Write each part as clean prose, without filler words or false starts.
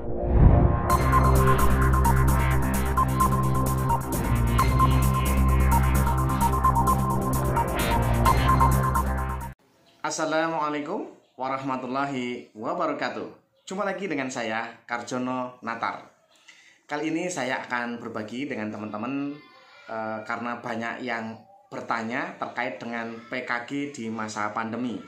Assalamualaikum warahmatullahi wabarakatuh. Jumpa lagi dengan saya, Karjono Natar. Kali ini saya akan berbagi dengan teman-teman karena banyak yang bertanya terkait dengan PKG di masa pandemi.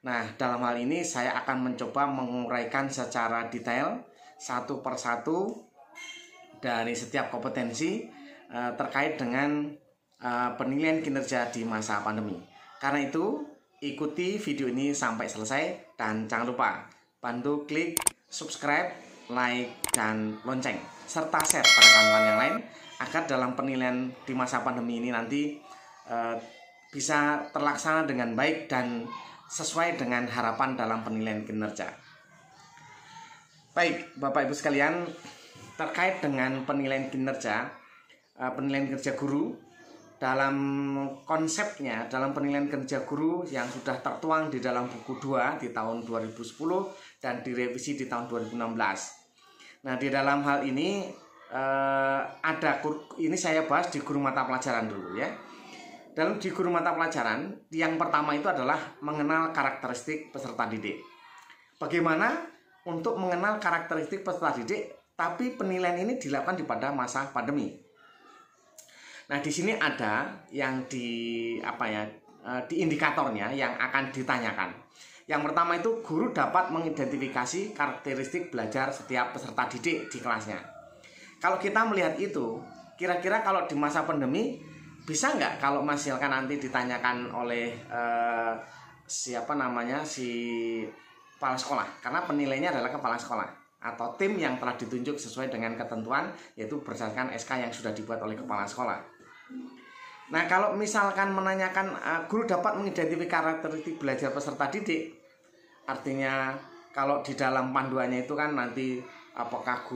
Nah, dalam hal ini saya akan mencoba menguraikan secara detail satu persatu dari setiap kompetensi terkait dengan penilaian kinerja di masa pandemi. Karena itu, ikuti video ini sampai selesai dan jangan lupa bantu klik subscribe, like, dan lonceng serta share pada kawan-kawan yang lain agar dalam penilaian di masa pandemi ini nanti bisa terlaksana dengan baik dan sesuai dengan harapan dalam penilaian kinerja. Baik, Bapak Ibu sekalian, terkait dengan penilaian kinerja guru, dalam konsepnya, dalam penilaian kinerja guru yang sudah tertuang di dalam buku 2 di tahun 2010 dan direvisi di tahun 2016. Nah, di dalam hal ini ini saya bahas di guru mata pelajaran dulu ya. Di guru mata pelajaran, yang pertama itu adalah mengenal karakteristik peserta didik. Bagaimana untuk mengenal karakteristik peserta didik, tapi penilaian ini dilakukan pada masa pandemi. Nah, di sini ada yang di indikatornya yang akan ditanyakan. Yang pertama itu guru dapat mengidentifikasi karakteristik belajar setiap peserta didik di kelasnya. Kalau kita melihat itu, kira-kira kalau di masa pandemi bisa nggak kalau misalkan nanti ditanyakan oleh si kepala sekolah, karena penilainya adalah kepala sekolah atau tim yang telah ditunjuk sesuai dengan ketentuan, yaitu berdasarkan SK yang sudah dibuat oleh kepala sekolah. Nah, kalau misalkan menanyakan guru dapat mengidentifikasi karakteristik belajar peserta didik, artinya kalau di dalam panduannya itu kan nanti apakah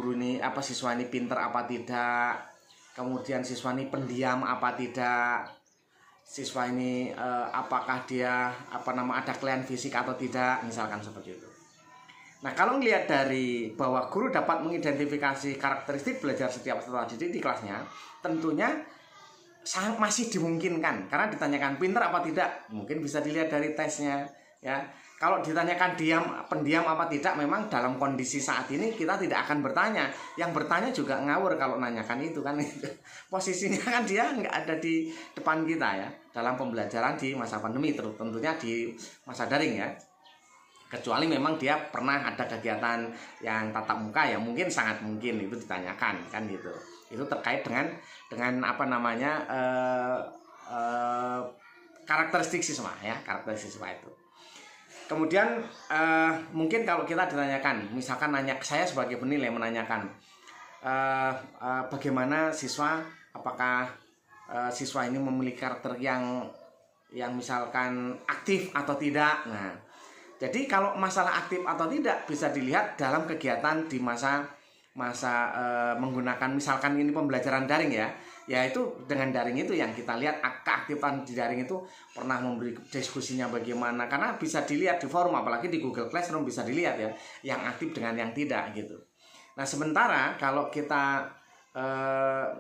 siswa ini pinter apa tidak, kemudian siswa ini pendiam apa tidak, siswa ini apakah dia ada kelainan fisik atau tidak, misalkan seperti itu. Nah, kalau melihat dari bahwa guru dapat mengidentifikasi karakteristik belajar setiap peserta didik di kelasnya, tentunya masih dimungkinkan, karena ditanyakan pinter apa tidak, mungkin bisa dilihat dari tesnya ya. Kalau ditanyakan pendiam apa tidak, memang dalam kondisi saat ini kita tidak akan bertanya. Yang bertanya juga ngawur kalau nanyakan itu kan. Posisinya kan dia nggak ada di depan kita ya, dalam pembelajaran di masa pandemi, tentunya di masa daring ya. Kecuali memang dia pernah ada kegiatan yang tatap muka, ya mungkin sangat mungkin itu ditanyakan kan gitu. Itu terkait dengan karakteristik siswa ya, karakteristik siswa itu. Kemudian mungkin kalau kita ditanyakan, misalkan saya sebagai penilai menanyakan bagaimana siswa, apakah siswa ini memiliki karakter yang misalkan aktif atau tidak. Nah, jadi kalau masalah aktif atau tidak bisa dilihat dalam kegiatan di masa menggunakan, misalkan ini pembelajaran daring ya, yaitu dengan daring itu yang kita lihat keaktifan di daring itu pernah memberi diskusinya bagaimana, karena bisa dilihat di forum, apalagi di Google Classroom bisa dilihat ya, yang aktif dengan yang tidak gitu. Nah, sementara kalau kita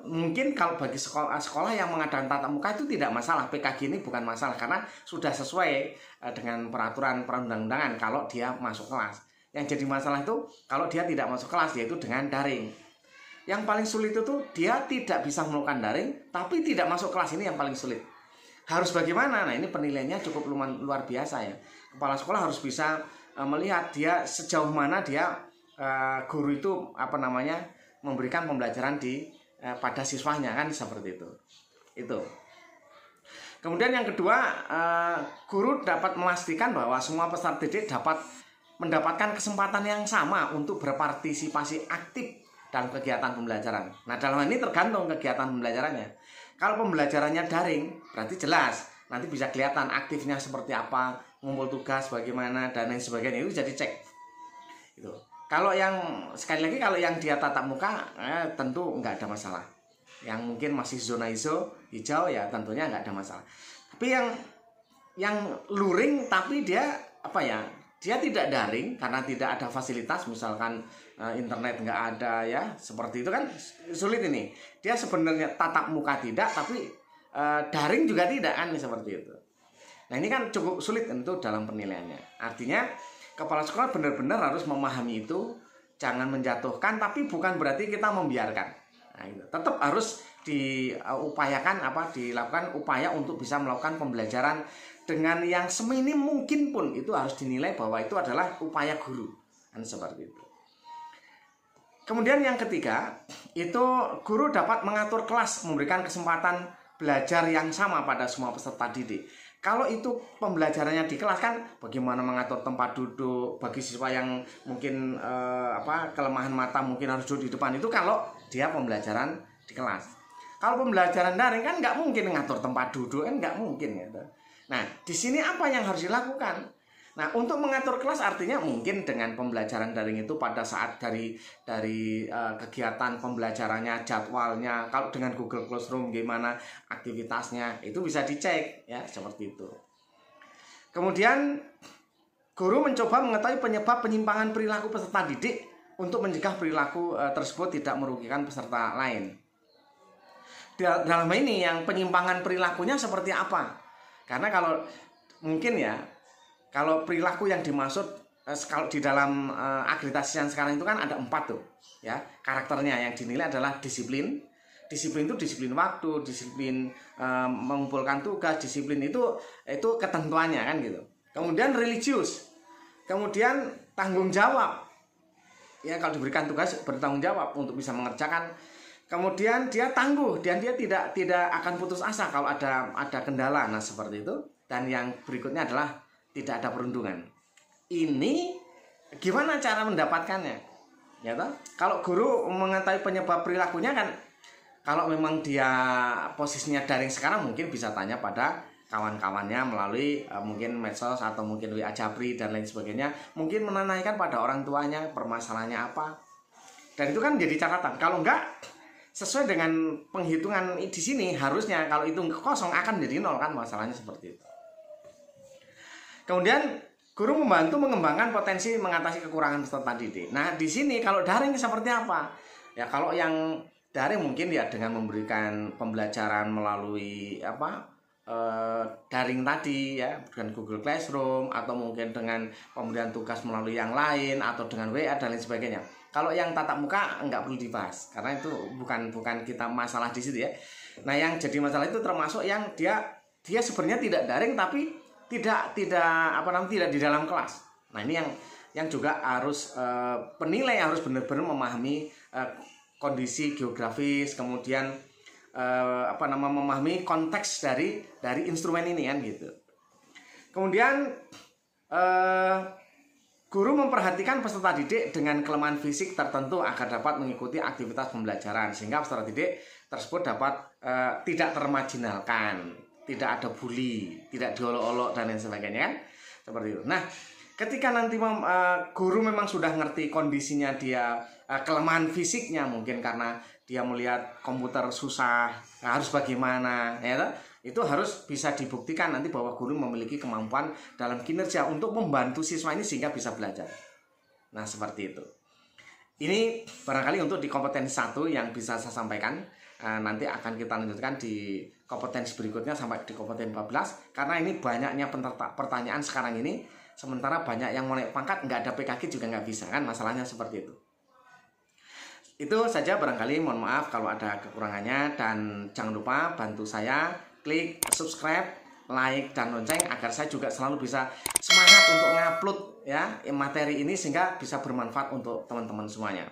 mungkin kalau bagi sekolah yang mengadakan tatap muka itu tidak masalah, PKG ini bukan masalah karena sudah sesuai dengan peraturan perundang-undangan kalau dia masuk kelas. Yang jadi masalah itu kalau dia tidak masuk kelas, yaitu dengan daring. Yang paling sulit itu dia tidak bisa melakukan daring tapi tidak masuk kelas, ini yang paling sulit. Harus bagaimana? Nah, ini penilaiannya cukup luar biasa ya. Kepala sekolah harus bisa melihat dia sejauh mana dia guru itu memberikan pembelajaran pada siswanya kan, seperti itu. Itu. Kemudian yang kedua, guru dapat memastikan bahwa semua peserta didik dapat mendapatkan kesempatan yang sama untuk berpartisipasi aktif dalam kegiatan pembelajaran. Nah, dalam hal ini tergantung kegiatan pembelajarannya. Kalau pembelajarannya daring, berarti jelas nanti bisa kelihatan aktifnya seperti apa, ngumpul tugas bagaimana dan lain sebagainya, itu jadi cek. Itu. Kalau yang sekali lagi kalau yang dia tatap muka tentu nggak ada masalah. Yang mungkin masih zona hijau ya tentunya nggak ada masalah. Tapi yang luring tapi dia dia tidak daring karena tidak ada fasilitas, misalkan internet nggak ada ya, seperti itu kan sulit ini. Dia sebenarnya tatap muka tidak, tapi daring juga tidak kan, seperti itu. Nah ini kan cukup sulit tentu dalam penilaiannya. Artinya kepala sekolah benar-benar harus memahami itu, jangan menjatuhkan, tapi bukan berarti kita membiarkan. Nah, itu. Tetap harus diupayakan dilakukan upaya untuk bisa melakukan pembelajaran dengan yang seminim mungkin pun itu harus dinilai bahwa itu adalah upaya guru, kan seperti itu. Kemudian yang ketiga, itu guru dapat mengatur kelas, memberikan kesempatan belajar yang sama pada semua peserta didik. Kalau itu pembelajarannya di kelas kan bagaimana mengatur tempat duduk bagi siswa yang mungkin kelemahan mata mungkin harus duduk di depan, itu kalau dia pembelajaran di kelas. Kalau pembelajaran daring kan nggak mungkin ngatur tempat duduk, kan nggak mungkin gitu. Nah di sini apa yang harus dilakukan? Nah untuk mengatur kelas artinya mungkin dengan pembelajaran daring itu pada saat dari kegiatan pembelajarannya, jadwalnya, kalau dengan Google Classroom gimana aktivitasnya, itu bisa dicek ya, seperti itu. Kemudian guru mencoba mengetahui penyebab penyimpangan perilaku peserta didik untuk mencegah perilaku tersebut tidak merugikan peserta lain. Dalam ini yang penyimpangan perilakunya seperti apa? Karena kalau mungkin ya, kalau perilaku yang dimaksud kalau di dalam akreditasi yang sekarang itu kan ada 4 tuh ya karakternya. Yang dinilai adalah disiplin. Disiplin itu disiplin waktu, disiplin mengumpulkan tugas, disiplin itu ketentuannya kan gitu. Kemudian religius, kemudian tanggung jawab. Ya kalau diberikan tugas bertanggung jawab untuk bisa mengerjakan. Kemudian dia tangguh dan dia tidak akan putus asa kalau ada kendala. Nah seperti itu. Dan yang berikutnya adalah tidak ada perundungan. Ini gimana cara mendapatkannya? Ya toh? Kalau guru mengetahui penyebab perilakunya kan, kalau memang dia posisinya daring sekarang mungkin bisa tanya pada kawan-kawannya melalui mungkin medsos atau mungkin WA Japri dan lain sebagainya. Mungkin menanyakan pada orang tuanya permasalahannya apa. Dan itu kan jadi catatan. Kalau enggak sesuai dengan penghitungan di sini harusnya kalau itu kosong akan jadi 0 kan, masalahnya seperti itu. Kemudian guru membantu mengembangkan potensi mengatasi kekurangan peserta didik. Nah di sini kalau daring seperti apa? Ya kalau yang daring mungkin ya dengan memberikan pembelajaran melalui daring tadi ya, dengan Google Classroom atau mungkin dengan pemberian tugas melalui yang lain atau dengan WA dan lain sebagainya. Kalau yang tatap muka nggak perlu dibahas karena itu bukan kita masalah di situ ya. Nah yang jadi masalah itu termasuk yang dia sebenarnya tidak daring tapi tidak di dalam kelas. Nah ini yang juga harus penilai harus benar-benar memahami kondisi geografis, kemudian memahami konteks dari instrumen ini kan gitu. Kemudian guru memperhatikan peserta didik dengan kelemahan fisik tertentu agar dapat mengikuti aktivitas pembelajaran sehingga peserta didik tersebut dapat tidak termarginalkan, tidak ada bully, tidak diolok-olok dan lain sebagainya kan, seperti itu. Nah, ketika nanti guru memang sudah ngerti kondisinya dia, kelemahan fisiknya mungkin karena dia melihat komputer susah, harus bagaimana, ya itu harus bisa dibuktikan nanti bahwa guru memiliki kemampuan dalam kinerja untuk membantu siswa ini sehingga bisa belajar. Nah, seperti itu. Ini barangkali untuk di kompetensi 1 yang bisa saya sampaikan. Nanti akan kita lanjutkan di kompetensi berikutnya sampai di kompetensi 14. Karena ini banyaknya pertanyaan sekarang ini. Sementara banyak yang mau naik pangkat, nggak ada PKG juga nggak bisa kan, masalahnya seperti itu. Itu saja barangkali, mohon maaf kalau ada kekurangannya. Dan jangan lupa bantu saya klik subscribe, like, dan lonceng agar saya juga selalu bisa semangat untuk ngupload ya materi ini sehingga bisa bermanfaat untuk teman-teman semuanya.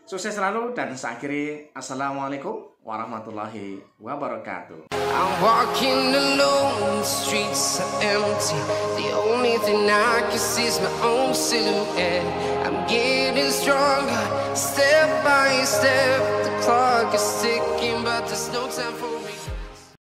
Sukses selalu dan saya akhiri. Assalamualaikum warahmatullahi wabarakatuh. I'm walking alone, the streets are empty. The only thing I can see is my own silhouette. I'm getting stronger, step by step. The clock is ticking, but there's no time for